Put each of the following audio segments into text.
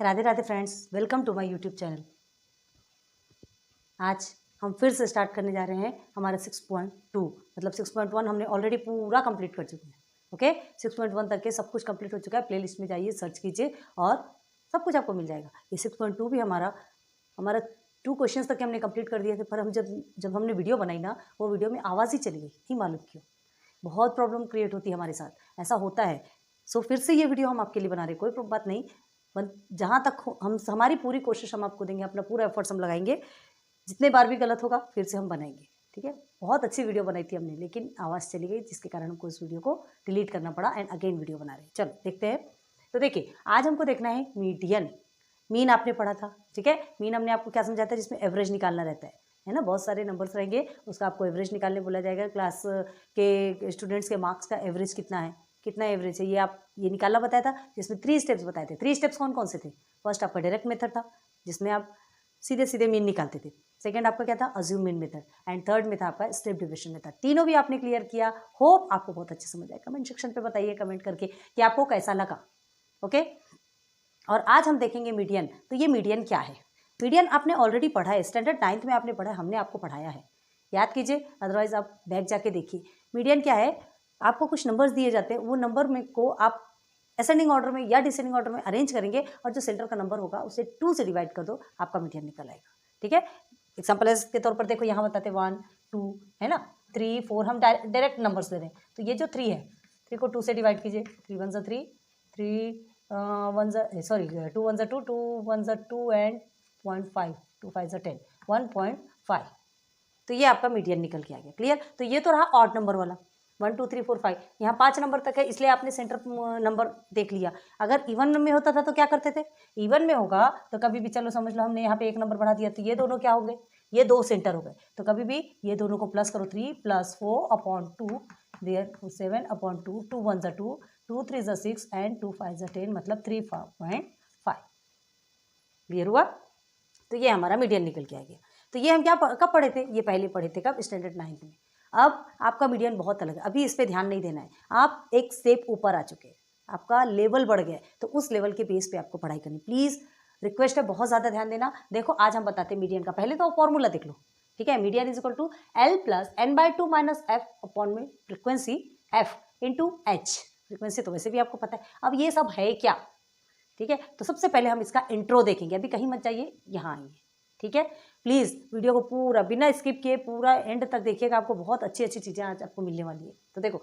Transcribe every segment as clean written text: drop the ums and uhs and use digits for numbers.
Radhe Radhe friends, welcome to my YouTube channel. आज हम फिर से स्टार्ट करने जा रहे हैं हमारा 6.2 मतलब 6.1 हमने ऑलरेडी पूरा कंप्लीट कर चुके हैं। ओके, 6.1 तक के सब कुछ कंप्लीट हो चुका है। प्लेलिस्ट में जाइए, सर्च कीजिए और सब कुछ आपको मिल जाएगा। ये 6.2 भी हमारा 2 क्वेश्चंस तक हमने कंप्लीट कर दिए थे, पर हम जब हमने वीडियो बनाई ना, वो वीडियो में आवाज़ ही चली गई, नहीं मालूम क्यों। बहुत प्रॉब्लम क्रिएट होती है हमारे साथ, ऐसा होता है। सो फिर से ये वीडियो हम आपके लिए बना रहे हैं, कोई बात नहीं। जहाँ तक हम हमारी पूरी कोशिश हम आपको देंगे, अपना पूरा एफर्ट्स हम लगाएंगे। जितने बार भी गलत होगा फिर से हम बनाएंगे, ठीक है। बहुत अच्छी वीडियो बनाई थी हमने, लेकिन आवाज़ चली गई, जिसके कारण हमको इस वीडियो को डिलीट करना पड़ा एंड अगेन वीडियो बना रहे हैं। चलो देखते हैं। तो देखिए, आज हमको देखना है मीडियन। मीन आपने पढ़ा था, ठीक है। मीन हमने आपको क्या समझाया था, जिसमें एवरेज निकालना रहता है ना। बहुत सारे नंबर्स रहेंगे, उसका आपको एवरेज निकालने बोला जाएगा। क्लास के स्टूडेंट्स के मार्क्स का एवरेज कितना है, कितना एवरेज है, ये निकालना बताया था, जिसमें 3 स्टेप्स बताए थे। 3 स्टेप्स कौन कौन से थे? फर्स्ट आपका डायरेक्ट मेथड था, जिसमें आप सीधे सीधे मीन निकालते थे। सेकंड आपका क्या था? Assume mean method. And third में था आपका स्टेप डिविजन मेथड। तीनों भी आपने क्लियर किया। होप आपको बहुत अच्छे समझ आए। कमेंट सेक्शन पे बताइए कमेंट करके कि आपको कैसा लगा। ओके, और आज हम देखेंगे मीडियन। तो ये मीडियन क्या है? मीडियन आपने ऑलरेडी पढ़ा है, स्टैंडर्ड 9th में आपने पढ़ा है, हमने आपको पढ़ाया है, याद कीजिए, अदरवाइज आप बैक जाके देखिए। मीडियन क्या है? आपको कुछ नंबर्स दिए जाते हैं, वो नंबर में को आप असेंडिंग ऑर्डर में या डिसेंडिंग ऑर्डर में अरेंज करेंगे, और जो सेंटर का नंबर होगा उसे 2 से डिवाइड कर दो, आपका मीडियन निकल आएगा, ठीक है। एग्जाम्पल के तौर पर देखो, यहाँ बताते 1 2 है ना, 3 4, हम डायरेक्ट नंबर्स ले रहे हैं। तो ये जो 3 है, 3 को 2 से डिवाइड कीजिए। 3 1 3, 3 2 1 2, 2 1 2 एंड 0.5, 2 5 10, 1.5। तो ये आपका मीडियन निकल के आ गया। क्लियर? तो ये तो रहा ऑड नंबर वाला, 1 2 3 4 5। यहाँ 5 नंबर तक है, इसलिए आपने सेंटर नंबर देख लिया। अगर इवन में होता था तो क्या करते थे? इवन में होगा तो कभी भी, चलो समझ लो हमने यहाँ पे 1 नंबर बढ़ा दिया, तो ये दोनों क्या हो गए? ये 2 सेंटर हो गए। तो कभी भी ये दोनों को प्लस करो, 3 + 4/2 देयर 7/2, 2 1 2, 2 3 6 एंड 2 5 10, मतलब 3.5। क्लियर हुआ? तो ये हमारा मीडियन निकल के आ गया। तो ये हम कब पढ़े थे? ये पहले पढ़े थे, कब? स्टैंडर्ड 9th में। अब आपका मीडियन बहुत अलग है, अभी इस पर ध्यान नहीं देना है। आप एक स्टेप ऊपर आ चुके हैं, आपका लेवल बढ़ गया है, तो उस लेवल के बेस पे आपको पढ़ाई करनी। प्लीज़ रिक्वेस्ट है, बहुत ज़्यादा ध्यान देना। देखो, आज हम बताते हैं मीडियन का। पहले तो फॉर्मूला देख लो, ठीक है। Median is equal to L + n/2 - f upon में frequency f into h। Frequency तो वैसे भी आपको पता है। अब ये सब है क्या, ठीक है। तो सबसे पहले हम इसका इंट्रो देखेंगे, अभी कहीं मत जाइए, यहाँ आइए, ठीक है। प्लीज़ वीडियो को पूरा बिना स्किप किए पूरा एंड तक देखिएगा, आपको बहुत अच्छी अच्छी चीज़ें आज आपको मिलने वाली है। तो देखो,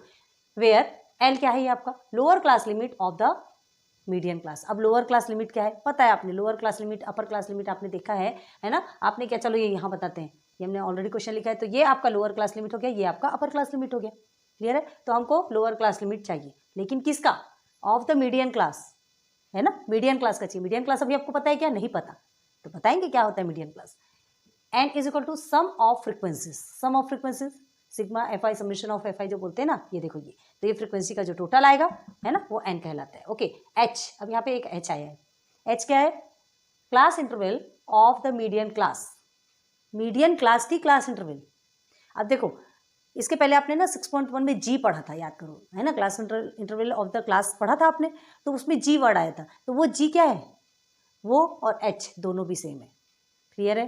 वेयर एल क्या है? ये आपका lower class limit of the median class. अब लोअर क्लास लिमिट क्या है पता है आपने? Lower class limit, upper class limit आपने देखा है ना। आपने क्या, चलो ये यहाँ बताते हैं, ये हमने ऑलरेडी क्वेश्चन लिखा है। तो ये आपका लोअर क्लास लिमिट हो गया, ये आपका अपर क्लास लिमिट हो गया। क्लियर है? तो हमको लोअर क्लास लिमिट चाहिए, लेकिन किसका? ऑफ द मीडियन क्लास, है ना। मीडियन क्लास का चाहिए। मीडियन क्लास अभी आपको पता है क्या? नहीं पता, तो बताएंगे क्या होता है median class. N is equal to sum of frequencies. Sum of frequencies sigma F I, summation of F I जो बोलते हैं ना, ये देखो, ये तो ये फ्रीक्वेंसी का जो टोटल आएगा, है ना, वो एन कहलाता है। ओके, एच, अब यहाँ पे एक एच आया है। एच क्या है? Class interval of the median class. Median class की क्लास इंटरवल। अब देखो, इसके पहले आपने ना 6.1 में जी पढ़ा था, याद करो, है ना। Class interval of the class पढ़ा था आपने, तो उसमें जी वर्ड आया था। तो वो जी क्या है? वो और एच दोनों भी सेम है। क्लियर है?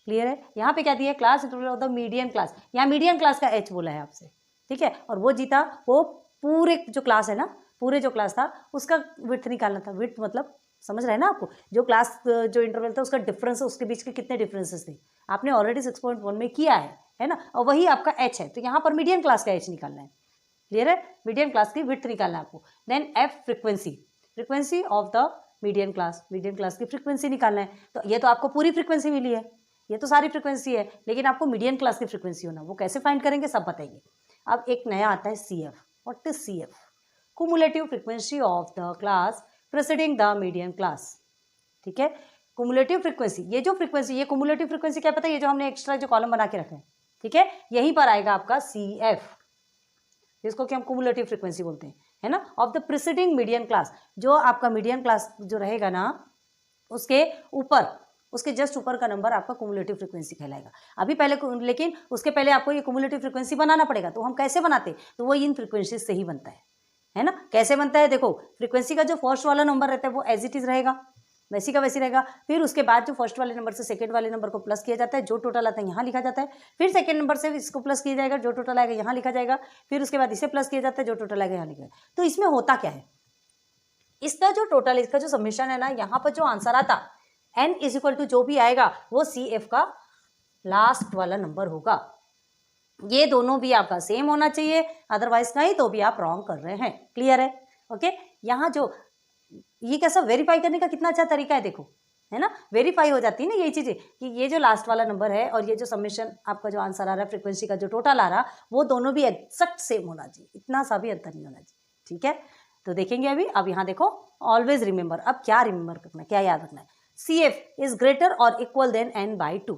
क्लियर है? यहाँ पे क्या दिया है? Class interval of the median class. यहाँ मीडियन क्लास का एच बोला है आपसे, ठीक है। और वो जीता, वो पूरे जो क्लास है ना, पूरे जो क्लास था उसका विड्थ निकालना था। विड्थ मतलब समझ रहे हैं ना आपको? जो क्लास जो इंटरवल था उसका डिफरेंस, उसके बीच के कितने डिफरेंसेस थे, आपने ऑलरेडी 6.1 में किया है ना। और वही आपका एच है, तो यहाँ पर मीडियन क्लास का एच निकालना है। क्लियर है? मीडियन क्लास की विड्थ निकालना है आपको। Then F frequency, frequency of the median class, median class की फ्रीक्वेंसी निकालना है। तो ये तो आपको पूरी फ्रीक्वेंसी मिली है, ये तो सारी फ्रीक्वेंसी है, लेकिन आपको मीडियन क्लास की फ्रीक्वेंसी होना, वो कैसे फाइंड करेंगे सब बताएंगे। अब एक नया आता है C F. What is C F? Cumulative frequency of the class preceding the median class, ठीक है। कुमुलेटिव फ्रीक्वेंसी, ये जो फ्रीक्वेंसी, ये कुमुलेटिव फ्रीक्वेंसी क्या पता है? ये जो हमने एक्स्ट्रा जो कॉलम बना के रखे हैं, ठीक है, यहीं पर आएगा आपका सी एफ, जिसको कि हम कुमुलेटिव फ्रीक्वेंसी बोलते हैं, है ना, of the preceding median class. जो आपका मीडियन क्लास जो रहेगा ना, उसके ऊपर, उसके जस्ट ऊपर का नंबर आपका कुमुलेटिव फ्रीक्वेंसी कहलाएगा। अभी पहले, लेकिन उसके पहले आपको ये कुमुलेटिव फ्रीक्वेंसी बनाना पड़ेगा। तो हम कैसे बनाते? तो वो इन फ्रीक्वेंसी से ही बनता है ना। कैसे बनता है? देखो, फ्रीक्वेंसी का जो फर्स्ट वाला नंबर रहता है वो एज इट इज रहेगा, वैसी का वैसी रहेगा। फिर उसके बाद जो फर्स्ट वाले नंबर से सेकंड वाले नंबर को प्लस किया जाता है, जो टोटल आता है यहाँ लिखा जाता है। फिर सेकंड नंबर से इसको प्लस किया जाएगा, जो टोटल आएगा यहाँ लिखा जाएगा। फिर उसके बाद इसे प्लस किया जाता है, जो टोटल आएगा यहाँ लिखा जाएगा। तो इसमें होता क्या है, इसका जो टोटल, इसका जो समेशन है ना, यहाँ पर जो आंसर आता n इज इक्वल टू जो भी आएगा वो CF का लास्ट वाला नंबर होगा। ये दोनों भी आपका सेम होना चाहिए, अदरवाइज नहीं तो भी आप रॉन्ग कर रहे हैं। क्लियर है? ओके। यहाँ जो ये कैसा वेरीफाई करने का कितना अच्छा तरीका है, देखो, है ना, वेरीफाई हो जाती है ना यही चीज़ें कि ये जो लास्ट वाला नंबर है और ये जो समेशन आपका जो आंसर आ रहा है, फ्रीक्वेंसी का जो टोटल आ रहा, वो दोनों भी एग्जैक्ट सेम होना चाहिए, इतना सा भी अंतर नहीं होना चाहिए। ठीक है, तो देखेंगे अभी। अब यहाँ देखो, ऑलवेज रिमेंबर, अब क्या रिमेंबर करना है, क्या याद रखना है, CF इज ग्रेटर और इक्वल देन n/2।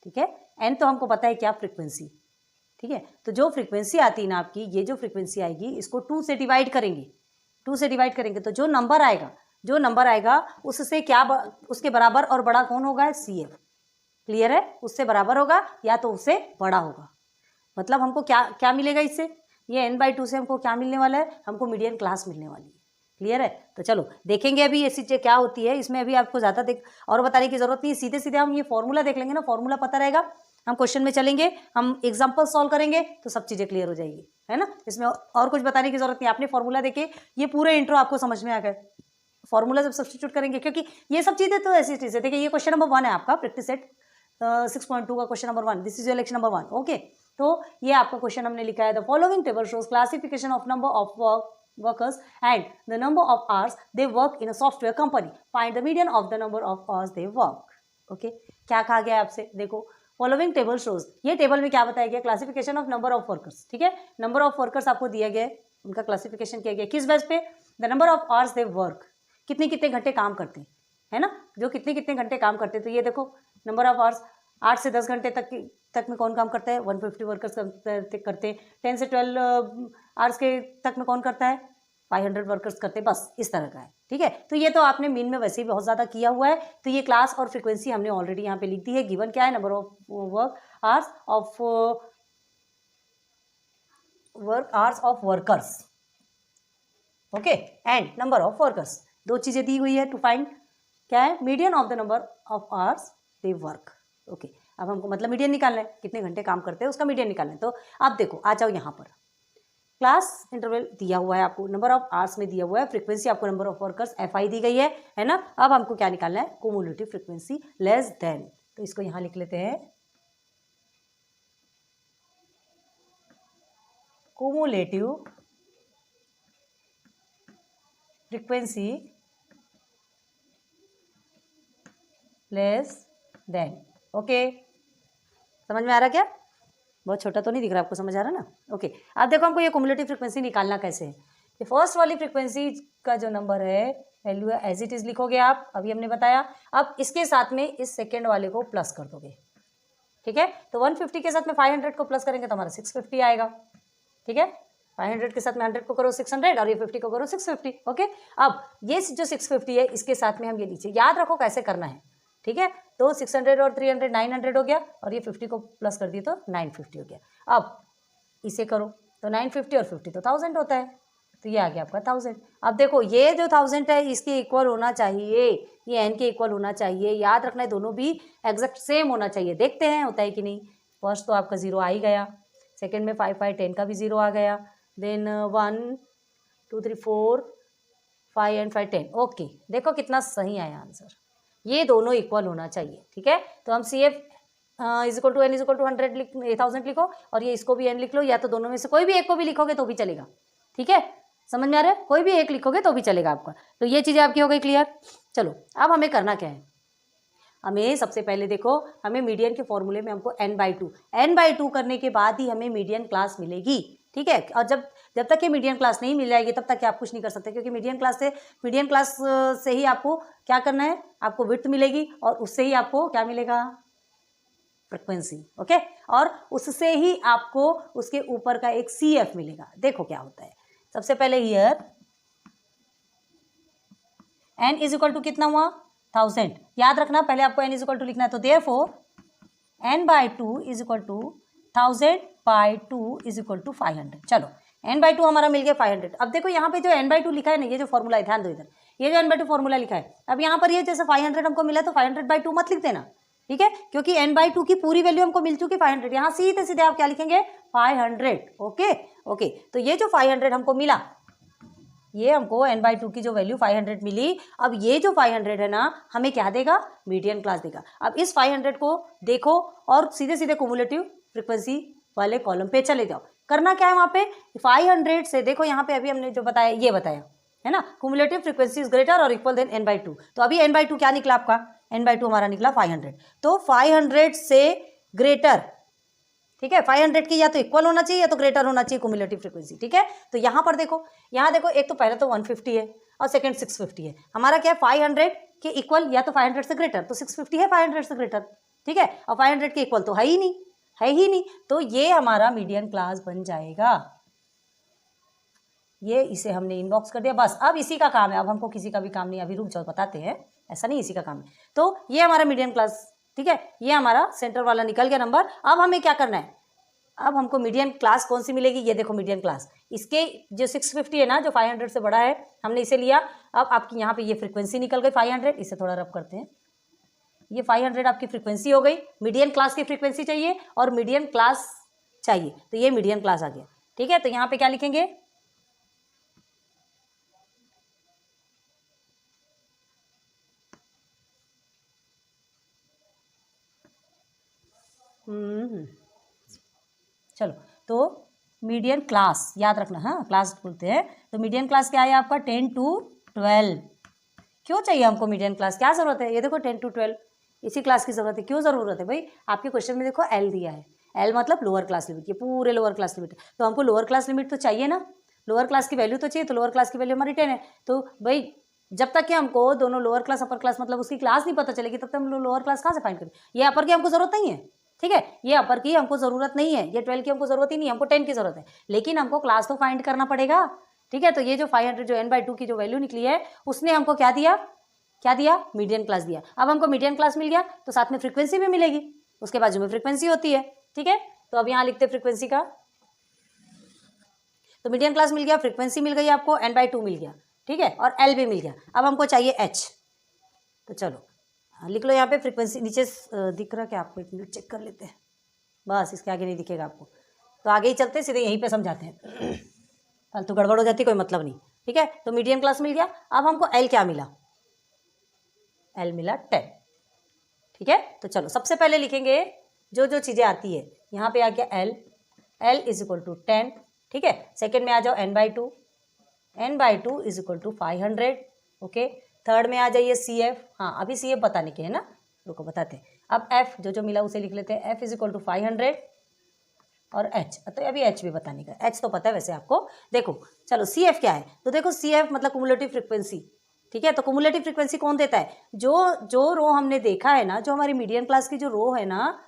ठीक है, n तो हमको पता है क्या, फ्रीक्वेंसी। ठीक है, तो जो फ्रीक्वेंसी आती है ना आपकी, ये जो फ्रीक्वेंसी आएगी इसको 2 से डिवाइड करेंगे, 2 से डिवाइड करेंगे तो जो नंबर आएगा उससे क्या उसके बराबर और बड़ा कौन होगा, CF। क्लियर है? उससे बराबर होगा या तो उससे बड़ा होगा। मतलब हमको क्या क्या मिलेगा इससे, ये n/2 से हमको क्या मिलने वाला है, हमको मीडियन क्लास मिलने वाली है। क्लियर है? तो चलो देखेंगे अभी ये चीज़ें क्या होती है। इसमें अभी आपको ज़्यादा और बताने की जरूरत नहीं है, सीधे सीधे हम ये फॉर्मूला देख लेंगे ना, फॉर्मूला पता रहेगा, हम क्वेश्चन में चलेंगे, हम एग्जाम्पल सॉल्व करेंगे तो सब चीज़ें क्लियर हो जाएगी, है ना। इसमें और कुछ बताने की जरूरत नहीं, आपने फॉर्मूला देखे ये पूरे इंट्रो आपको समझ में आ गए। फॉर्मूला जब सब्स्टिट्यूट करेंगे, क्योंकि ये सब चीज़ें तो ऐसी चीज़ें, देखिए ये क्वेश्चन नंबर 1 है आपका प्रैक्टिस सेट 6.2 का question number 1, this is your lecture number 1। Okay, तो ये आपका क्वेश्चन हमने लिखा है, the following table shows classification of number of workers and the number of hours they work in a software company. Find the median of the number of hours they work. Okay, क्या कहा गया आपसे, देखो following table shows, ये table में क्या बताया गया, classification of number of workers. ठीक है, नंबर ऑफ वर्कर्स आपको दिया गया है, उनका क्लासिफिकेशन किया गया किस बेस पे, the number of hours they work, कितने कितने घंटे काम करते हैं, है ना, जो कितने कितने घंटे काम करते हैं। तो ये देखो नंबर ऑफ आवर्स, 8 से 10 घंटे तक में कौन काम करता है, 150 वर्कर्स करते हैं। 10 से 12 आवर्स के तक में कौन करता है, 500 वर्कर्स करते हैं, बस इस तरह का है। ठीक है, तो ये तो आपने मीन में वैसे ही बहुत ज़्यादा किया हुआ है। तो ये क्लास और फ्रीक्वेंसी हमने ऑलरेडी यहाँ पे लिख दी है। गिवन क्या है, number of hours of workers, okay, and number of workers, दो चीज़ें दी हुई है टू फाइंड क्या है, median of the number of hours they work. Okay, अब हमको मतलब मीडियन निकालना है, कितने घंटे काम करते हैं उसका मीडियन निकालना है। तो आप देखो, आ जाओ यहाँ पर, क्लास इंटरवल दिया हुआ है आपको, नंबर ऑफ आवर्स में दिया हुआ है, फ्रीक्वेंसी आपको नंबर ऑफ वर्कर्स FI दी गई है ना। अब हमको क्या निकालना है, क्युमुलेटिव फ्रीक्वेंसी लेस देन, तो इसको यहाँ लिख लेते हैं, cumulative frequency less then. Okay, समझ में आ रहा क्या, बहुत छोटा तो नहीं दिख रहा आपको, समझ आ रहा ना। ओके, अब देखो हमको ये क्युमुलेटिव फ्रीक्वेंसी निकालना कैसे है। ये फर्स्ट वाली फ्रीक्वेंसी का जो नंबर है, वैल्यू है, एज इट इज लिखोगे आप, अभी हमने बताया। अब इसके साथ में इस सेकेंड वाले को प्लस कर दोगे। ठीक है, तो 150 के साथ में 500 को प्लस करेंगे तो हमारा 650 आएगा। ठीक है, 500 के साथ में 100 को करो 600 और ये 50 को करो 650। ओके, अब ये जो 650 है इसके साथ में हम ये नीचे, याद रखो कैसे करना है। ठीक है, तो 600 और 300 900 हो गया, और ये 50 को प्लस कर दिए तो 950 हो गया। अब इसे करो तो 950 और 50 तो 1000 होता है, तो ये आ गया आपका 1000। अब देखो ये जो 1000 है इसके इक्वल होना चाहिए, ये n के इक्वल होना चाहिए, याद रखना है, दोनों भी एग्जैक्ट सेम होना चाहिए। देखते हैं होता है कि नहीं। फर्स्ट तो आपका 0 आ ही गया, सेकेंड में 5 5 10 का भी 0 आ गया, देन 1 2 3 4 5 एंड 5 10। ओके, देखो कितना सही आया आंसर, ये दोनों इक्वल होना चाहिए। ठीक है, तो हम CF is equal to n is equal to 1000 लिखो, और ये इसको भी n लिख लो, या तो दोनों में से कोई भी एक को भी लिखोगे तो भी चलेगा। ठीक है, समझ में आ रहा है, कोई भी एक लिखोगे तो भी चलेगा आपका। तो ये चीज़ें आपकी हो गई क्लियर। चलो अब हमें करना क्या है, हमें सबसे पहले देखो, हमें मीडियन के फॉर्मूले में हमको n/2 करने के बाद ही हमें मीडियन क्लास मिलेगी। ठीक है, और जब तक ये मीडियन क्लास नहीं मिल जाएगी तब तक आप कुछ नहीं कर सकते, क्योंकि मीडियन क्लास से ही आपको क्या करना है, आपको विड्थ मिलेगी, और उससे ही आपको क्या मिलेगा, फ्रीक्वेंसी। ओके, और उससे ही आपको उसके ऊपर का एक CF मिलेगा। देखो क्या होता है, सबसे पहले here n is equal to कितना हुआ, 1000। याद रखना पहले आपको n इज इक्वल टू लिखना है, तो therefore n/2 is equal to 1000/2 is equal to 500। चलो n/2 हमारा मिल गया 500। अब देखो यहाँ पे जो n/2 लिखा है ना, ये जो फॉर्मूला है, ध्यान दो इधर, ये जो n/2 फॉर्मूला लिखा है, अब यहाँ पर ये जैसे 500 हमको मिला तो 500/2 मत लिख देना, ठीक है, क्योंकि n/2 की पूरी वैल्यू हमको मिल चुकी 500, यहाँ सीधे सीधे आप क्या लिखेंगे 500। ओके ओके, तो ये जो 500 हमको मिला, ये हमको n/2 की जो वैल्यू 500 मिली, अब ये जो 500 है ना हमें क्या देगा, मीडियन क्लास देगा। अब इस 500 को देखो और सीधे सीधे क्युमुलेटिव फ्रीक्वेंसी वाले कॉलम पे चले जाओ। करना क्या है वहाँ पे, 500 से देखो यहाँ पे अभी हमने जो बताया ये बताया है ना, क्युमुलेटिव फ्रीक्वेंसी इज ग्रेटर और इक्वल देन n/2। तो अभी n/2 क्या निकला आपका, n/2 हमारा निकला 500। तो 500 से ग्रेटर, ठीक है, 500 की या तो इक्वल होना चाहिए या तो ग्रेटर होना चाहिए क्युमुलेटिव फ्रीक्वेंसी, ठीक है। तो यहाँ पर देखो, यहाँ देखो, एक तो पहले तो 150 है और सेकंड 650 है। हमारा क्या है, 500 के इक्वल या तो 500 से ग्रेटर, तो 650 है 500 से ग्रेटर, ठीक है, और 500 के इक्वल तो है ही नहीं, है ही नहीं, तो ये हमारा मीडियन क्लास बन जाएगा। ये इसे हमने इनबॉक्स कर दिया, बस अब इसी का काम है, अब हमको किसी का भी काम नहीं, अभी रुक जाओ बताते हैं, ऐसा नहीं, इसी का काम है। तो ये हमारा मीडियन क्लास, ठीक है, ये हमारा सेंटर वाला निकल गया नंबर। अब हमें क्या करना है, अब हमको मीडियन क्लास कौन सी मिलेगी, ये देखो मीडियन क्लास, इसके जो 650 है ना, जो 500 से बड़ा है, हमने इसे लिया। अब आपकी यहाँ पे ये फ्रीक्वेंसी निकल गई 500, इसे थोड़ा रब करते हैं, ये 500 आपकी फ्रीक्वेंसी हो गई। मीडियन क्लास की फ्रीक्वेंसी चाहिए और मीडियन क्लास चाहिए, तो ये मीडियन क्लास आ गया, ठीक है। तो यहाँ पे क्या लिखेंगे, चलो, तो मीडियन क्लास याद रखना, हाँ क्लास बोलते हैं। तो मीडियन क्लास क्या है आपका 10 to 12। क्यों चाहिए हमको मीडियन क्लास, क्या जरूरत है, ये देखो 10 to 12 इसी क्लास की जरूरत है। क्यों जरूरत है भाई, आपके क्वेश्चन में देखो एल दिया है, एल मतलब लोअर क्लास लिमिट, ये पूरे लोअर क्लास लिमिट है, तो हमको लोअर क्लास लिमिट तो चाहिए ना, लोअर क्लास की वैल्यू तो चाहिए, तो लोअर क्लास की वैल्यू हमारी 10 है। तो भाई जब तक कि हमको दोनों लोअर क्लास अपर क्लास मतलब उसकी क्लास नहीं पता चलेगी, तब तक हम लोअर क्लास कहाँ से फाइंड करें। ये अपर की हमको जरूरत नहीं है, ठीक है, ये अपर की हमको जरूरत नहीं है, ये 12 की हमको जरूरत ही नहीं, हमको 10 की जरूरत है, लेकिन हमको क्लास तो फाइंड करना पड़ेगा, ठीक है। तो ये जो 500 जो n/2 की जो वैल्यू निकली है, उसने हमको क्या दिया, क्या दिया, मीडियन क्लास दिया। अब हमको मीडियन क्लास मिल गया तो साथ में फ्रीक्वेंसी भी मिलेगी, उसके बाजू में फ्रीक्वेंसी होती है, ठीक है। तो अब यहाँ लिखते फ्रीक्वेंसी का, तो मीडियन क्लास मिल गया, फ्रीक्वेंसी मिल गई आपको, n/2 मिल गया, ठीक है, और l भी मिल गया। अब हमको चाहिए h, तो चलो लिख लो यहाँ पे फ्रीक्वेंसी, नीचे दिख रहा क्या आपको, एक मिनट चेक कर लेते हैं, बस इसके आगे नहीं दिखेगा आपको, तो आगे ही चलते सीधे यहीं पे समझाते हैं, फालतू गड़बड़ हो जाती कोई मतलब नहीं, ठीक है। तो मीडियन क्लास मिल गया, अब हमको l क्या मिला, l मिला 10, ठीक है। तो चलो सबसे पहले लिखेंगे जो जो चीज़ें आती है, यहाँ पे आ गया l इज इक्वल टू 10, ठीक है। सेकेंड में आ जाओ n/2 is equal to 500, okay. Third में आ जाइए CF, हाँ अभी CF बताने के है ना, रुको बताते हैं। अब F जो जो मिला उसे लिख लेते हैं, F इज इक्वल टू 500 और H, तो अभी H भी बताने का, H तो पता है वैसे आपको। देखो चलो CF क्या है, तो देखो CF मतलब क्युमुलेटिव फ्रीक्वेंसी, ठीक है। तो क्युमुलेटिव फ्रीक्वेंसी कौन देता है, जो रो हमने देखा है ना, जो हमारी मीडियन क्लास की जो रो है ना,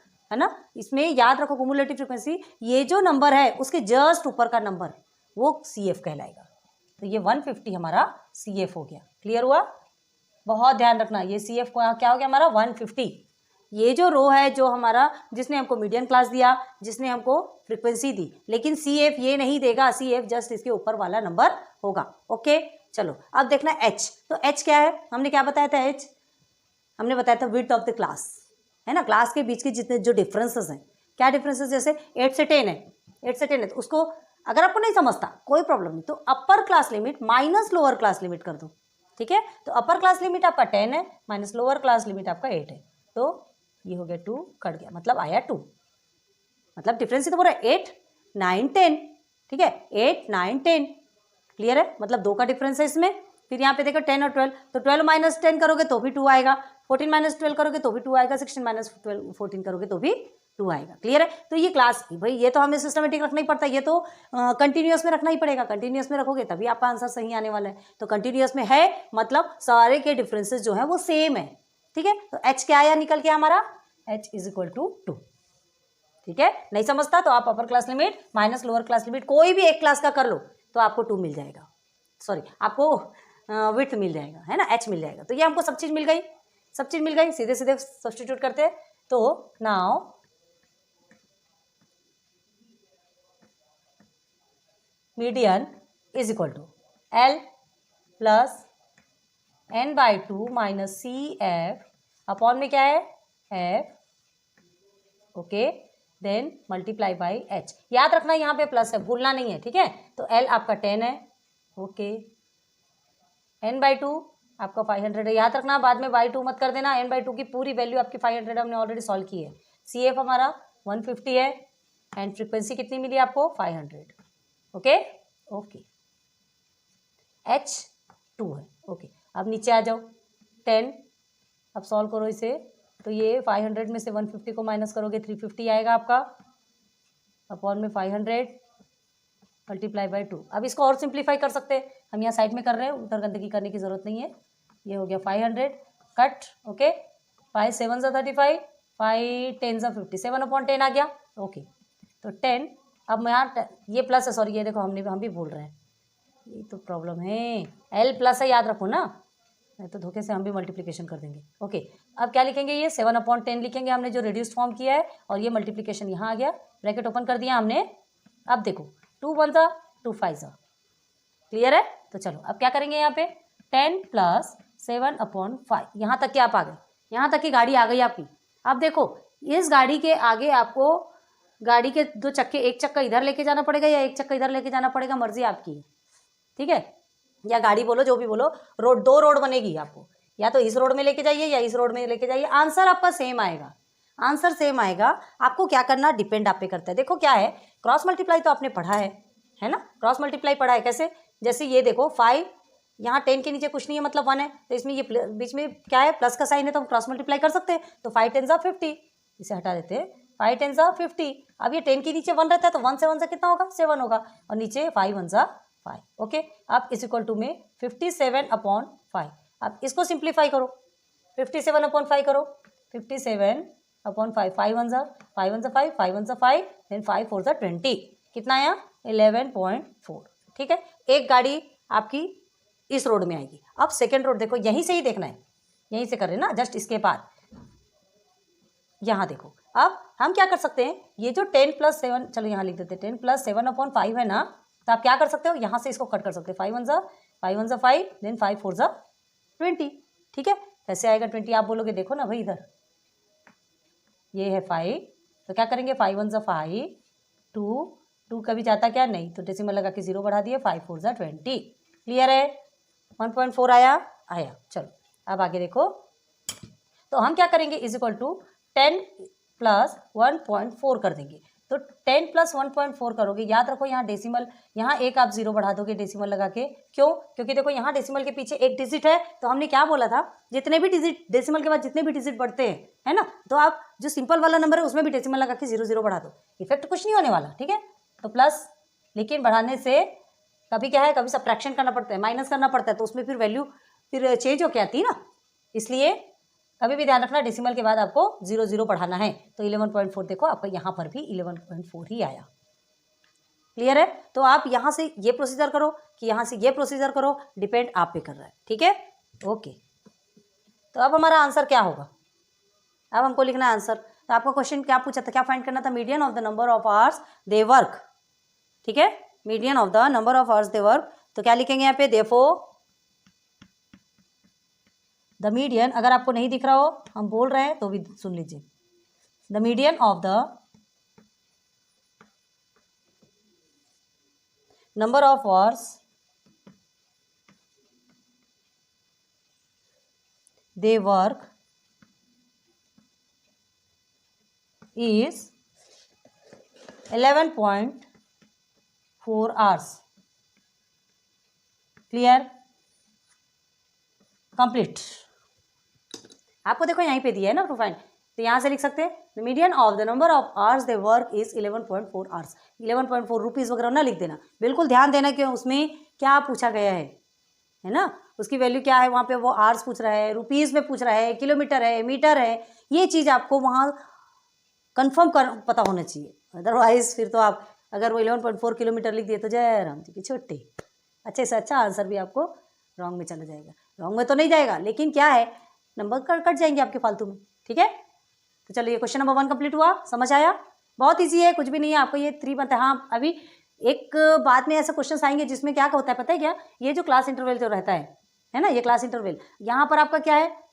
इसमें याद रखो क्युमुलेटिव फ्रीक्वेंसी, ये जो नंबर है उसके जस्ट ऊपर का नंबर वो CF कहलाएगा। तो ये 150 हमारा CF हो गया, क्लियर हुआ, बहुत ध्यान रखना, ये CF को क्या हो गया हमारा 150। ये जो रो है जो हमारा, जिसने हमको मीडियन क्लास दिया, जिसने हमको फ्रीक्वेंसी दी, लेकिन CF ये नहीं देगा, CF जस्ट इसके ऊपर वाला नंबर होगा, ओके। चलो अब देखना H, तो H क्या है, हमने क्या बताया था, H हमने बताया था विड्थ ऑफ द क्लास, है ना, क्लास के बीच के जितने जो डिफरेंसेस हैं, क्या डिफरेंसेस, जैसे 8 से 10 है, 8 से 10 है, तो उसको अगर आपको नहीं समझता कोई प्रॉब्लम नहीं, तो upper class limit minus lower class limit कर दो, ठीक है। तो अपर क्लास लिमिट आपका 10 है माइनस लोअर क्लास लिमिट आपका 8 है, तो ये हो गया 2 कट गया, मतलब आया 2, मतलब डिफरेंस ही तो बोल रहा है 8 9 10, ठीक है, 8 9 10, क्लियर है, मतलब 2 का डिफरेंस है इसमें। फिर यहाँ पे देखो 10 और 12, तो 12 माइनस 10 करोगे तो भी 2 आएगा, 14 माइनस 12 करोगे तो भी 2 आएगा, 16 माइनस 14 करोगे तो भी 2 आएगा, क्लियर है। तो ये क्लास की, भाई ये तो हमें सिस्टमेटिक रखना ही पड़ता है, ये तो कंटिन्यूअस में रखना ही पड़ेगा, कंटिन्यूअस में रखोगे तभी आपका आंसर सही आने वाला है। तो कंटिन्यूअस में है मतलब सारे के डिफरेंसेस जो है वो सेम है, ठीक है। तो H क्या आया निकल के हमारा, H इज इक्वल टू 2, ठीक है। नहीं समझता तो आप upper class limit minus lower class limit कोई भी एक क्लास का कर लो तो आपको 2 मिल जाएगा, सॉरी आपको विड्थ मिल जाएगा, है ना, H मिल जाएगा। तो ये हमको सब चीज़ मिल गई, सब चीज़ मिल गई, सीधे सीधे सब्स्टिट्यूट करते हैं। तो now median is equal to L plus n/2 minus CF upon में क्या है F, okay, then multiply by H। याद रखना यहाँ पे प्लस है, भूलना नहीं है, ठीक है। तो L आपका 10 है, ओके, n/2 आपका 500 है, याद रखना, बाद में बाई 2 मत कर देना। n/2 की पूरी वैल्यू आपकी 500 हमने ऑलरेडी सॉल्व की है। CF हमारा 150 है एंड फ्रीक्वेंसी कितनी मिली आपको 500, ओके ओके। H2 है, ओके। अब नीचे आ जाओ, 10, अब सॉल्व करो इसे, तो ये 500 में से 150 को माइनस करोगे 350 आएगा आपका, अपॉन में 500 मल्टीप्लाई बाई 2। अब इसको और सिंप्लीफाई कर सकते हैं, हम यहाँ साइड में कर रहे हैं, उधर गंदगी करने की जरूरत नहीं है। ये हो गया 500 कट, ओके, 5 7 35, 5 10 50, 7/10 आ गया, ओके। तो 10, अब मैं यहाँ ये प्लस है, सॉरी ये देखो हम भी भूल रहे हैं, ये तो प्रॉब्लम है, L प्लस है, याद रखो ना, नहीं तो धोखे से हम भी मल्टीप्लिकेशन कर देंगे, ओके। अब क्या लिखेंगे, ये 7/10 लिखेंगे हमने जो रिड्यूस्ड फॉर्म किया है, और ये मल्टीप्लिकेशन यहाँ आ गया, ब्रैकेट ओपन कर दिया हमने। अब देखो 2 1 2 5, क्लियर है। तो चलो अब क्या करेंगे, यहाँ पे 10 + 7/5, यहाँ तक के आप आ गए, यहाँ तक की गाड़ी आ गई आपकी। अब देखो इस गाड़ी के आगे आपको गाड़ी के 2 चक्के, एक चक्का इधर लेके जाना पड़ेगा या एक चक्का इधर लेके जाना पड़ेगा, मर्जी आपकी है, ठीक है, या गाड़ी बोलो जो भी बोलो, रोड 2 रोड बनेगी आपको, या तो इस रोड में लेके जाइए या इस रोड में लेके जाइए, आंसर आपका सेम आएगा, आंसर सेम आएगा। आपको क्या करना, डिपेंड आप पे करता है। देखो क्या है, क्रॉस मल्टीप्लाई तो आपने पढ़ा है ना, क्रॉस मल्टीप्लाई पढ़ा है कैसे, जैसे ये देखो 5, यहाँ 10 के नीचे कुछ नहीं है मतलब 1 है, तो इसमें ये बीच में क्या है, प्लस का साइन है, तो हम क्रॉस मल्टीप्लाई कर सकते हैं। तो 5 10 50, इसे हटा देते हैं, 5 10 50। अब ये 10 के नीचे 1 रहता है, तो 1 से 1 से कितना होगा, 7 होगा, और नीचे 5 1 5, ओके। अब इज इक्वल टू में 57/5, अब इसको सिंप्लीफाई करो, 57/5 करो, 57/5, 5 1 5 1 5, 5 1 5, देन 5 4 20, कितना आया 11.4, ठीक है। एक गाड़ी आपकी इस रोड में आएगी। अब सेकेंड रोड देखो, यहीं से ही देखना है, यहीं से कर रहे हैं ना, जस्ट इसके बाद यहाँ देखो। अब हम क्या कर सकते हैं, ये जो 10 + 7, चलो यहाँ लिख देते हैं, 10 + 7/5 है ना, तो आप क्या कर सकते हो, यहाँ से इसको कट कर सकते हो, 5 1 5, देन 5 4 20, ठीक है। कैसे आएगा 20, आप बोलोगे देखो ना भाई इधर ये है 5, तो क्या करेंगे 5 1 5, 2 कभी जाता क्या नहीं, तो डेसिमल लगा के 0 बढ़ा दिए, 5 4 20, क्लियर है। 1.4 आया। चलो अब आगे देखो, तो हम क्या करेंगे, इज इक्वल टू 10 + 1.4 कर देंगे। तो 10 + 1.4 करोगे, याद रखो यहाँ डेसिमल, यहाँ एक आप 0 बढ़ा दोगे डेसिमल लगा के, क्यों, क्योंकि देखो यहाँ डेसिमल के पीछे एक डिजिट है, तो हमने क्या बोला था, जितने भी डिजिट डेसिमल के बाद जितने भी डिजिट बढ़ते हैं, है ना, तो आप जो सिंपल वाला नंबर है उसमें भी डेसिमल लगा के 0 0 बढ़ा दो, इफेक्ट कुछ नहीं होने वाला, ठीक है। तो प्लस, लेकिन बढ़ाने से कभी क्या है, कभी सब्ट्रैक्शन करना पड़ता है, माइनस करना पड़ता है, तो उसमें फिर वैल्यू फिर चेंज होके आती है ना, इसलिए कभी भी ध्यान रखना डेसिमल के बाद आपको 0 0 बढ़ाना है। तो 11.4 देखो आपका यहाँ पर भी 11.4 ही आया, क्लियर है। तो आप यहाँ से ये प्रोसीजर करो कि यहाँ से ये प्रोसीजर करो, डिपेंड आप पे कर रहा है, ठीक है, ओके। तो अब हमारा आंसर क्या होगा, अब हमको लिखना है आंसर। तो आपका क्वेश्चन क्या पूछा था, क्या फाइंड करना था, median of the number of hours they work, ठीक है, median of the number of hours they work. तो क्या लिखेंगे यहाँ पे, देयरफॉर द मीडियन, अगर आपको नहीं दिख रहा हो, हम बोल रहे हैं तो भी सुन लीजिए, the median of the number of hours they work is 11.4 hours, clear, complete. आपको देखो यहीं पे दिया है ना टू फाइंड, तो यहाँ से लिख सकते हैं the median of the number of hours they work is 11.4 hours. 11.4 rupees वगैरह ना लिख देना, बिल्कुल ध्यान देना कि उसमें क्या पूछा गया है ना, उसकी वैल्यू क्या है, वहाँ पे वो आवर्स पूछ रहा है, रुपीज़ में पूछ रहा है, किलोमीटर है, मीटर है, ये चीज़ आपको वहाँ कंफर्म कर पता होना चाहिए। अदरवाइज फिर तो आप अगर वो 11.4 किलोमीटर लिख दिए तो जय राम जी की छुट्टी, अच्छे से अच्छा आंसर भी आपको रॉन्ग में चला जाएगा। रॉन्ग में तो नहीं जाएगा, लेकिन क्या है, नंबर कट जाएंगे आपके फालतू में, ठीक है। तो चलिए क्वेश्चन नंबर 1 कंप्लीट हुआ, समझ आया, बहुत ईजी है, कुछ भी नहीं है, आपको ये 3 बनता है। हाँ, अभी एक बाद में ऐसे क्वेश्चन आएंगे जिसमें क्या होता है पता है क्या, ये जो क्लास इंटरवल जो रहता है ना, ये क्लास इंटरवल। यहाँ पर आपका क्या है,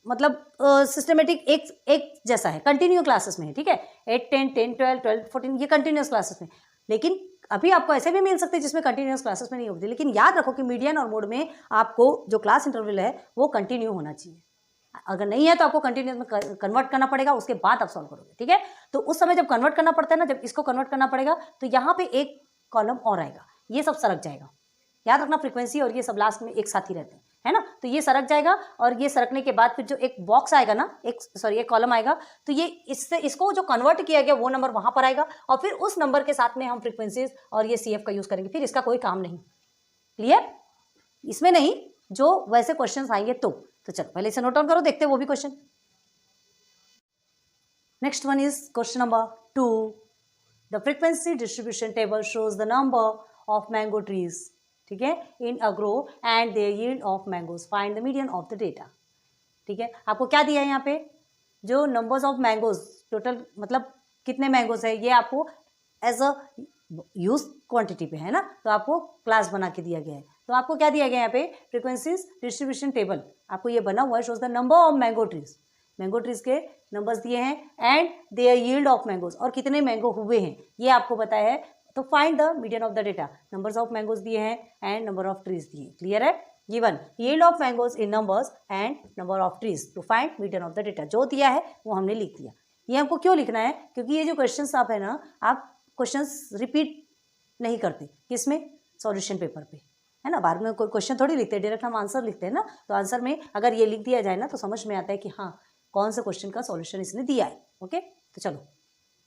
मतलब सिस्टमेटिक एक जैसा है, कंटिन्यू क्लासेस में है, ठीक है, 8 10 10 12 12 14 ये कंटिन्यूस क्लासेस में। लेकिन अभी आपको ऐसे भी मिल सकते हैं जिसमें कंटिन्यूस क्लासेस में नहीं होती, लेकिन याद रखो कि मीडियन और मोड में आपको जो क्लास इंटरवल है वो कंटिन्यू होना चाहिए। अगर नहीं है तो आपको कंटिन्यूस में कन्वर्ट करना पड़ेगा, उसके बाद आप सॉल्व करोगे, ठीक है। तो उस समय जब कन्वर्ट करना पड़ता है ना, जब इसको कन्वर्ट करना पड़ेगा तो यहाँ पे एक कॉलम और आएगा, ये सब सरक जाएगा। याद रखना फ्रीक्वेंसी और ये सब लास्ट में एक साथ ही रहते हैं, है ना। तो ये सरक जाएगा और ये सरकने के बाद फिर जो एक बॉक्स आएगा ना, एक कॉलम आएगा, तो ये इसको जो कन्वर्ट किया गया वो नंबर वहां पर आएगा और फिर उस नंबर के साथ में हम फ्रीक्वेंसीज और ये CF का यूज करेंगे, फिर इसका कोई काम नहीं। क्लियर? इसमें नहीं, जो वैसे क्वेश्चन आएंगे तो चलो पहले इसे नोट डाउन करो, देखते हैं वो भी question. Next one is question number 2। The frequency distribution table shows the number of mango trees, ठीक है, in a grove and their yield of mangoes, find the median of the data. ठीक है, आपको क्या दिया है यहाँ पे, जो नंबर्स ऑफ मैंगोज, टोटल मतलब कितने मैंगोज है, ये आपको एज अ यूज क्वांटिटी पे है ना, तो आपको क्लास बना के दिया गया है। तो आपको क्या दिया गया है यहाँ पे, फ्रीक्वेंसीज डिस्ट्रीब्यूशन टेबल आपको ये बना हुआ है, shows the number of mango trees, mango trees के नंबर्स दिए हैं and their yield of mangoes, और कितने मैंगो हुए हैं ये आपको बताया है। तो find the median of the data, numbers of mangoes दिए हैं एंड नंबर ऑफ ट्रीज दिए, क्लियर है। Given yield of mangoes in numbers and number of trees to find median of the data, जो दिया है वो हमने लिख दिया। ये हमको क्यों लिखना है, क्योंकि ये जो क्वेश्चंस आप है ना, आप क्वेश्चंस रिपीट नहीं करते, किसमें, सॉल्यूशन पेपर पे, है ना। बाद में कोई क्वेश्चन थोड़ी लिखते हैं, डायरेक्ट हम आंसर लिखते हैं ना, तो आंसर में अगर ये लिख दिया जाए ना तो समझ में आता है कि हाँ कौन सा क्वेश्चन का सॉल्यूशन इसने दिया है। ओके, तो चलो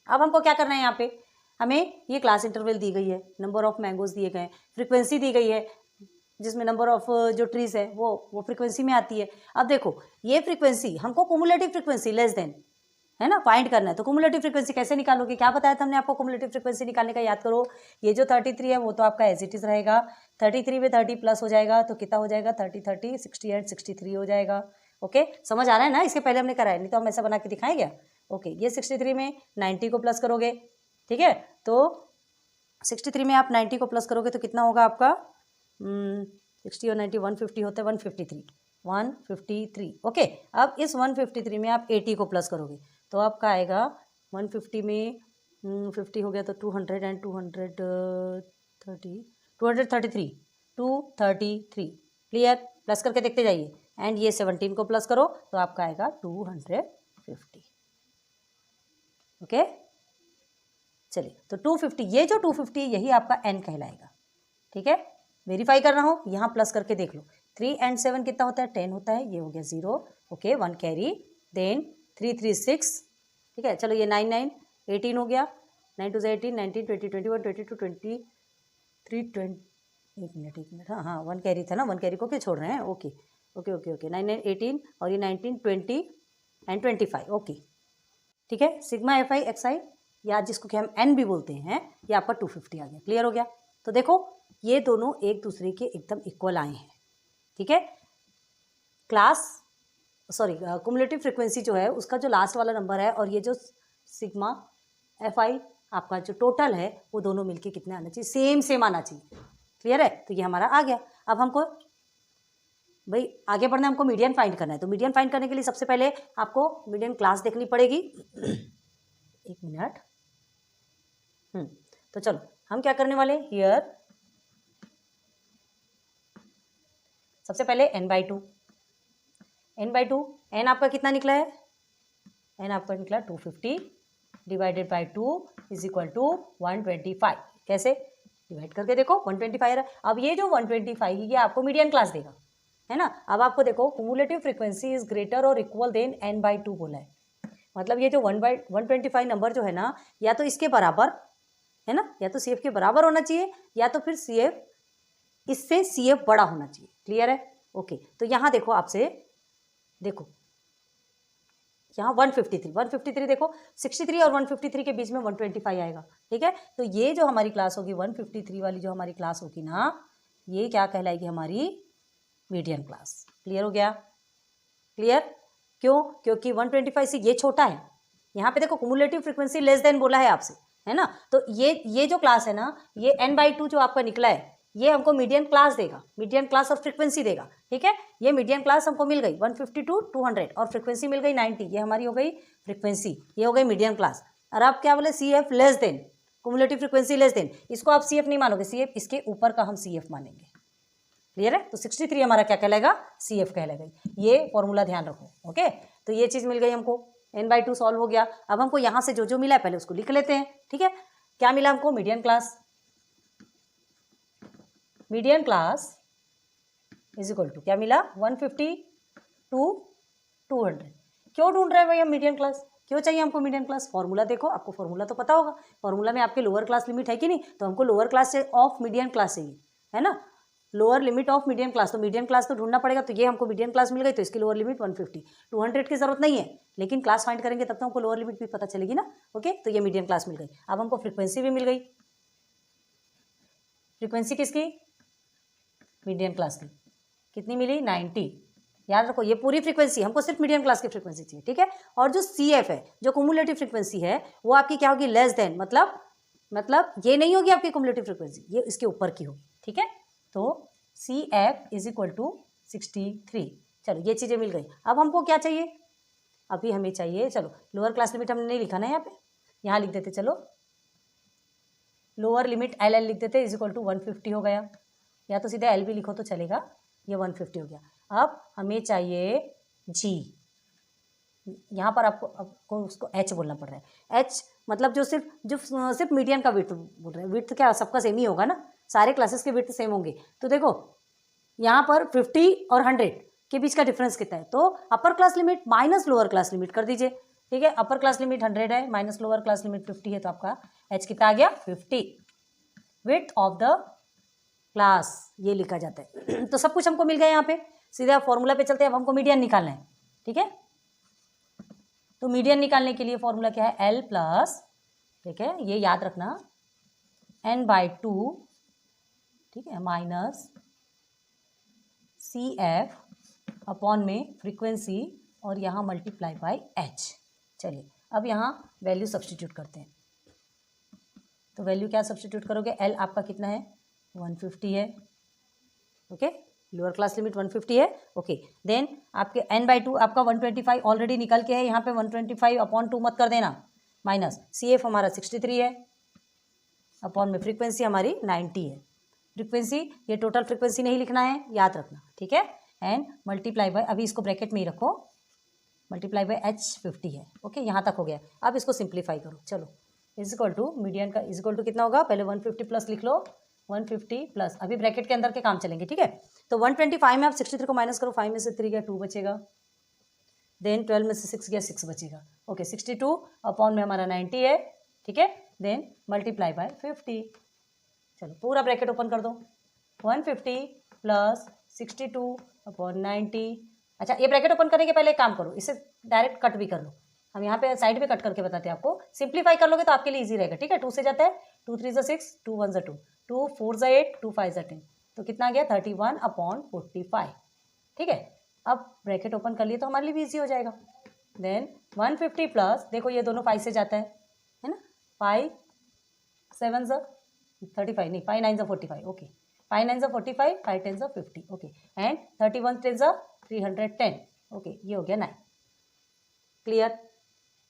अब हमको क्या करना है, यहाँ पे हमें ये क्लास इंटरवल दी गई है, नंबर ऑफ मैंगोज दिए गए हैं, फ्रीक्वेंसी दी गई है जिसमें नंबर ऑफ जो ट्रीज है वो फ्रीक्वेंसी में आती है। अब देखो ये फ्रीक्वेंसी हमको कुमुलेटिव फ्रीक्वेंसी लेस देन, है ना, फाइंड करना है। तो कुमुलेटिव फ्रीक्वेंसी कैसे निकालोगे, क्या बताया था हमने आपको कुमुलेटिव फ्रीक्वेंसी निकालने का, याद करो। ये जो 33 है वो तो आपका एज इट इज रहेगा, 33 में 30 प्लस हो जाएगा तो कितना हो जाएगा, 30 30 60 एंड 63 हो जाएगा। ओके, समझ आ रहा है ना, इसके पहले हमने कराया नहीं तो हम ऐसा बना के दिखाएं क्या। ओके, ये 63 में 90 को प्लस करोगे, ठीक है, तो 63 में आप 90 को प्लस करोगे तो कितना होगा आपका, 60 और 90 150 होता है, 153। ओके, अब इस 153 में आप 80 को प्लस करोगे तो आपका आएगा 150 में 50 हो गया तो 200 एंड 233। क्लियर, प्लस करके देखते जाइए, एंड ये 17 को प्लस करो तो आपका आएगा 250। ओके, चलिए तो 250, ये जो 250 यही आपका n कहलाएगा। ठीक है, वेरीफाई करना हो यहाँ प्लस करके देख लो, 3 and 7 कितना होता है, 10 होता है, ये हो गया 0। ओके, 1 कैरी, देन 3 3 6, ठीक है, चलो ये 9 9 18 हो गया, 9 2 18, 19 20 21 22 23 20, एक मिनट, हाँ 1 कैरी था ना, 1 कैरी को क्या छोड़ रहे हैं। ओके ओके ओके ओके, 9 9 18 और ये 19 20 एंड 25। ओके, ठीक है, सिग्मा FI XI या जिसको कि हम n भी बोलते हैं, ये आपका 250 आ गया। क्लियर हो गया। तो देखो ये दोनों एक दूसरे के एकदम इक्वल आए हैं। ठीक है, कुमुलेटिव फ्रीक्वेंसी जो है उसका जो लास्ट वाला नंबर है और ये जो सिग्मा FI आपका जो टोटल है वो दोनों मिलके कितने आना चाहिए, सेम आना चाहिए। क्लियर है, तो ये हमारा आ गया। अब हमको भाई आगे बढ़ना है, हमको मीडियन फाइंड करना है। तो मीडियन फाइंड करने के लिए सबसे पहले आपको मीडियन क्लास देखनी पड़ेगी। एक मिनट, तो चलो हम क्या करने वाले, हियर सबसे पहले n/2, n आपका कितना निकला है, n आपका निकला 250 divided by 2 is equal to 125। कैसे डिवाइड करके देखो, 125 है। अब ये जो 125 ये आपको मीडियन क्लास देगा, है ना। अब आपको देखो कुमुलेटिव फ्रीक्वेंसी इज ग्रेटर और इक्वल देन n/2 बोला है, मतलब ये जो 125 नंबर जो है ना, या तो इसके बराबर है ना, या तो CF के बराबर होना चाहिए, या तो फिर इससे CF बड़ा होना चाहिए। क्लियर है। ओके, तो यहाँ देखो, आपसे देखो यहाँ 153 देखो, 63 और 153 के बीच में 125 आएगा। ठीक है, तो ये जो हमारी क्लास होगी 153 वाली जो हमारी क्लास होगी ना, ये क्या कहलाएगी, हमारी मीडियन क्लास। क्लियर हो गया। क्लियर, क्यों, क्योंकि 125 से ये छोटा है। यहाँ पे देखो कुमुलेटिव फ्रीक्वेंसी लेस देन बोला है आपसे, है ना। तो ये जो क्लास है ना, ये n/2 जो आपका निकला है, ये हमको मीडियन क्लास देगा, मीडियन क्लास और फ्रीक्वेंसी देगा, ठीक है। ये मीडियन क्लास हमको मिल गई 150 to 200 और फ्रीक्वेंसी मिल गई 90, ये हमारी हो गई फ्रीक्वेंसी, ये हो गई मीडियन क्लास। और आप क्या बोले, C F less than, cumulative frequency less than, इसको आप सी एफ नहीं मानोगे, सी एफ इसके ऊपर का हम सी एफ मानेंगे, क्लियर है। तो 63 हमारा क्या कहलाएगा, सी एफ कहलाएगा। ये फॉर्मूला ध्यान रखो, ओके। तो ये चीज़ मिल गई हमको, n/2 सॉल्व हो गया। अब हमको यहाँ से जो जो मिला है पहले उसको लिख लेते हैं, ठीक है। क्या मिला हमको, median class, median class is equal to क्या मिला 150 to 200। क्यों ढूंढ रहे हैं भाई हम मीडियन क्लास, क्यों चाहिए हमको मीडियन क्लास, फॉर्मूला देखो, आपको फॉर्मूला तो पता होगा, फॉर्मूला में आपके लोअर क्लास लिमिट है कि नहीं, तो हमको lower class of median class चाहिए, है ना, lower limit of median class, तो मीडियन क्लास तो ढूंढना पड़ेगा। तो ये हमको मीडियन क्लास मिल गई, तो इसकी लोअर लिमिट 150, 200 की जरूरत नहीं है, लेकिन क्लास फाइंड करेंगे तब तो हमको लोअर लिमिट भी पता चलेगी ना, ओके। तो ये मीडियन क्लास मिल गई। अब हमको फ्रीक्वेंसी भी मिल गई, फ्रीक्वेंसी किसकी, मीडियन क्लास की, कितनी मिली 90। याद रखो ये पूरी फ्रीक्वेंसी, हमको सिर्फ मीडियम क्लास की फ्रीक्वेंसी चाहिए, ठीक है। और जो सी एफ है, जो कुमुलेटिव फ्रीक्वेंसी है, वो आपकी क्या होगी, लेस देन, मतलब ये नहीं होगी आपकी कुमुलेटिव फ्रीक्वेंसी, ये इसके ऊपर की होगी, ठीक है। तो C F is equal to 63। चलो ये चीज़ें मिल गई। अब हमको क्या चाहिए, अभी हमें चाहिए, चलो लोअर क्लास लिमिट हमने नहीं लिखा ना यहाँ पे, यहाँ लिख देते, चलो लोअर लिमिट एल एल लिख देते, इज इक्वल टू 150 हो गया, या तो सीधे एल भी लिखो तो चलेगा, ये 150 हो गया। अब हमें चाहिए जी, यहाँ पर आपको उसको एच बोलना पड़ रहा है, एच मतलब जो सिर्फ मीडियन का विड्थ बोल रहे हैं, विड्थ क्या सबका सेम ही होगा ना, सारे क्लासेस के विड्थ सेम होंगे। तो देखो यहाँ पर 50 और 100 के बीच का डिफरेंस कितना है, तो upper class limit minus lower class limit कर दीजिए, ठीक है। अपर क्लास लिमिट 100 है, माइनस लोअर क्लास लिमिट 50 है, तो आपका एच कितना आ गया 50, विड्थ ऑफ द क्लास ये लिखा जाता है। तो सब कुछ हमको मिल गया यहाँ पे, सीधे आप फॉर्मूला पे चलते हैं। अब हमको मीडियन निकालना है, ठीक है। तो मीडियन निकालने के लिए फॉर्मूला क्या है, एल प्लस, ठीक है, ये याद रखना, n/2, ठीक है, माइनस सी एफ अपॉन में फ्रीक्वेंसी और यहाँ मल्टीप्लाई बाय एच। चलिए अब यहाँ वैल्यू सब्सटीट्यूट करते हैं। तो वैल्यू क्या सब्सटीट्यूट करोगे, एल आपका कितना है 150 है, ओके, लोअर क्लास लिमिट 150 है, ओके। देन आपके n/2 आपका 125 ऑलरेडी निकल के है, यहाँ पे 125 अपॉन 2 मत कर देना, माइनस सी एफ हमारा 63 है, अपॉन में फ्रीक्वेंसी हमारी 90 है। फ्रीक्वेंसी ये टोटल फ्रीक्वेंसी नहीं लिखना है, याद रखना, ठीक है। एंड मल्टीप्लाई बाय, अभी इसको ब्रैकेट में ही रखो, मल्टीप्लाई बाय एच 50 है, ओके, यहाँ तक हो गया। अब इसको सिंप्लीफाई करो, चलो इज इक्वल टू मीडियन का इज इक्वल टू कितना होगा, पहले 150 प्लस लिख लो, 150 प्लस, अभी ब्रैकेट के अंदर के काम चलेंगे, ठीक है। तो 125 में आप 63 को माइनस करो, 5 में से 3 गया 2 बचेगा, देन 12 में से 6 गया 6 बचेगा, ओके। 62 अपॉन में हमारा 90 है, ठीक है, देन मल्टीप्लाई बाय 50। चलो पूरा ब्रैकेट ओपन कर दो, 150 प्लस 62 अपॉन 90। अच्छा ये ब्रैकेट ओपन करने के पहले एक काम करो, इसे डायरेक्ट कट भी कर लो, हम यहाँ पे साइड पे कट करके बताते हैं आपको, सिंप्लीफाई कर लोगे तो आपके लिए इजी रहेगा, ठीक है। 2 से जाता है, 2 3 6, 2 1 2, 2 4 8, 2 5 10, तो कितना आ गया 31 अपॉन 45, ठीक है। अब ब्रैकेट ओपन कर लिए तो हमारे लिए भी इजी हो जाएगा। देन 150 प्लस, देखो ये दोनों 5 से जाता है ना, 5 7 35 नहीं, 5 9 45, ओके, 5 9 45, 5 10 50, ओके, एंड 31 10 310, ओके, ये हो गया 9, क्लियर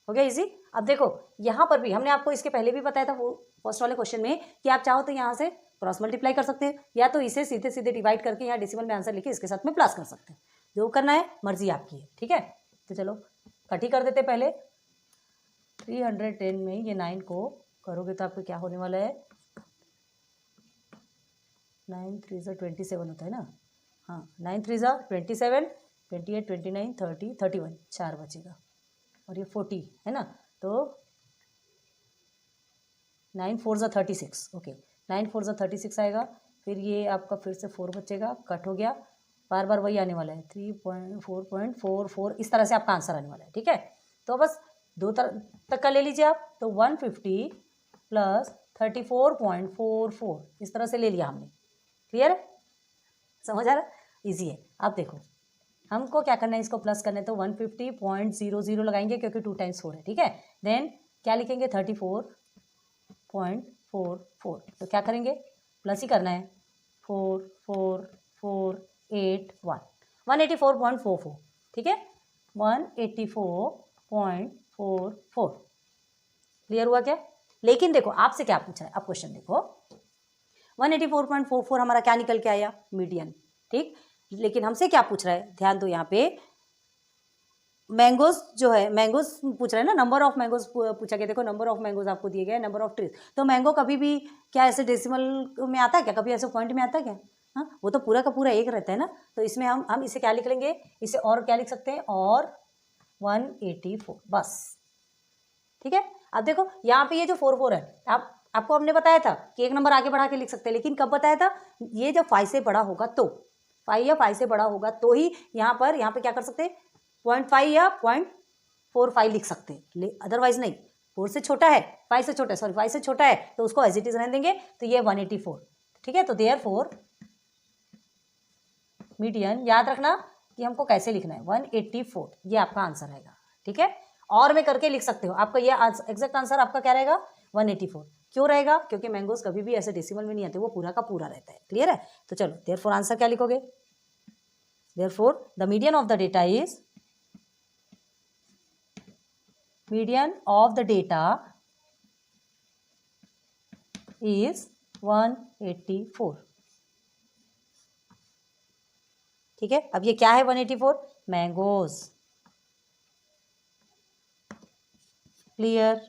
हो गया, इजी। अब देखो यहाँ पर भी हमने आपको इसके पहले भी बताया था वो फर्स्ट वाले क्वेश्चन में कि आप चाहो तो यहाँ से क्रॉस मल्टीप्लाई कर सकते हैं, या तो इसे सीधे सीधे डिवाइड करके यहाँ डेसिमल में आंसर लिखे इसके साथ में प्लस कर सकते हैं, जो करना है मर्जी आपकी है, ठीक है। तो चलो कट ही कर देते पहले, 310 में ये 9 को करोगे तो आपको क्या होने वाला है, 9 3 27 होता है ना, हाँ 9 3 27, 28 29 30 31, 4 बचेगा, और ये 40 है ना, तो 9 4 36, ओके, 9 4 36 आएगा, फिर ये आपका फिर से 4 बचेगा, कट हो गया, बार बार वही आने वाला है 3.444, इस तरह से आपका आंसर आने वाला है, ठीक है। तो बस दो तक का ले लीजिए आप, तो 150 प्लस 34.44 इस तरह से ले लिया हमने, क्लियर है, समझ आ रहा है, ईजी है। अब देखो हमको क्या करना है, इसको प्लस करना है, तो 150.00 लगाएंगे क्योंकि 2 टाइम्स 4 है, ठीक है। देन क्या लिखेंगे 34.44, तो क्या करेंगे प्लस ही करना है, 184.441 184.44, ठीक है, 184.44। क्लियर हुआ क्या? लेकिन देखो आपसे क्या पूछा है, अब क्वेश्चन देखो, 184.44 हमारा क्या निकल के आया, मीडियन, ठीक। लेकिन हमसे क्या पूछ रहा है, ध्यान दो, यहाँ पे मैंगोज जो है, मैंगोज पूछ रहा है ना, नंबर ऑफ मैंगोज पूछा गया। देखो नंबर ऑफ मैंगोज आपको दिए गए, नंबर ऑफ ट्रीज, तो मैंगो कभी भी क्या ऐसे डेसिमल में आता है क्या, कभी ऐसे पॉइंट में आता है क्या? हाँ, वो तो पूरा का पूरा एक रहता है ना। तो इसमें हम इसे क्या लिख लेंगे, इसे और क्या लिख सकते हैं, और 184 बस, ठीक है। अब देखो यहाँ पे ये जो 44 है, आपको हमने बताया था कि एक नंबर आगे बढ़ा के लिख सकते हैं, लेकिन कब बताया था, ये जब 5 से बड़ा होगा तो, 5 या 5 से बड़ा होगा तो ही यहाँ पे क्या कर सकते हैं, 0.5 या 0.45 लिख सकते हैं, अदरवाइज नहीं। 4 से छोटा है, 5 से छोटा है, सॉरी 5 से छोटा है, तो उसको एज इट इज रहने देंगे, तो ये 184, ठीक है। तो देयरफॉर मीडियन, याद रखना कि हमको कैसे लिखना है, 184, ये आपका आंसर रहेगा, ठीक है। और में करके लिख सकते हो, आपका ये एग्जैक्ट आंसर आपका क्या रहेगा, 184। क्यों रहेगा, क्योंकि मैंगोज कभी भी ऐसे डेसिमल में नहीं आते, वो पूरा का पूरा रहता है। क्लियर है? तो चलो देयरफॉर आंसर क्या लिखोगे, therefore the median of the data is, median of the data is 184, ठीक है। अब ये क्या है 184, मैंगोज। क्लियर?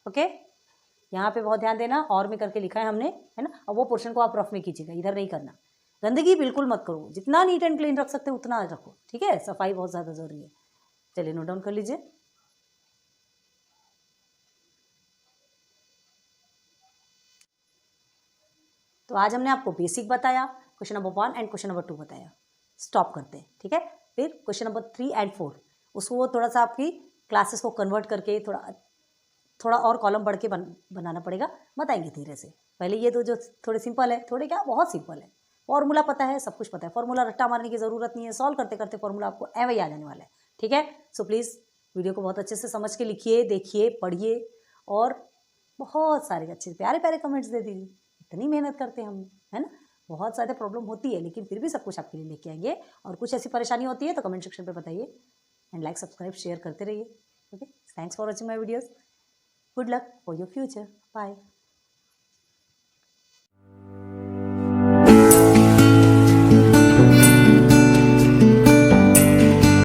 ओके, यहाँ पे बहुत ध्यान देना, और में करके लिखा है हमने, है ना। अब वो पोर्शन को आप रफ में कीजिएगा, इधर नहीं करना, गंदगी बिल्कुल मत करो, जितना नीट एंड क्लीन रख सकते हो उतना रखो, ठीक है। सफाई बहुत ज़्यादा जरूरी है। चलिए नोट डाउन कर लीजिए। तो आज हमने आपको बेसिक बताया, question number 1 and question number 2 बताया। स्टॉप करते हैं, ठीक है। फिर क्वेश्चन नंबर 3 एंड 4 उसको थोड़ा सा आपकी क्लासेस को कन्वर्ट करके थोड़ा और कॉलम बढ़ के बनाना पड़ेगा, बताएंगे धीरे से। पहले ये तो जो थोड़े सिंपल है, थोड़े क्या बहुत सिंपल है, फॉर्मूला पता है, सब कुछ पता है, फॉर्मूला रट्टा मारने की जरूरत नहीं है, सॉल्व करते करते फॉर्मूला आपको एवं ही आ जाने वाला है, ठीक है। सो प्लीज़ वीडियो को बहुत अच्छे से समझ के लिखिए, देखिए, पढ़िए, और बहुत सारे अच्छे प्यारे प्यारे कमेंट्स दे दीजिए। इतनी मेहनत करते हैं हम, है ना। बहुत सारे प्रॉब्लम होती है, लेकिन फिर भी सब कुछ आपके लिए लेके आएंगे। और कुछ ऐसी परेशानी होती है तो कमेंट सेक्शन पे बताइए, एंड लाइक सब्सक्राइब शेयर करते रहिए। Okay, thanks for watching my videos. Good luck for your future. Bye.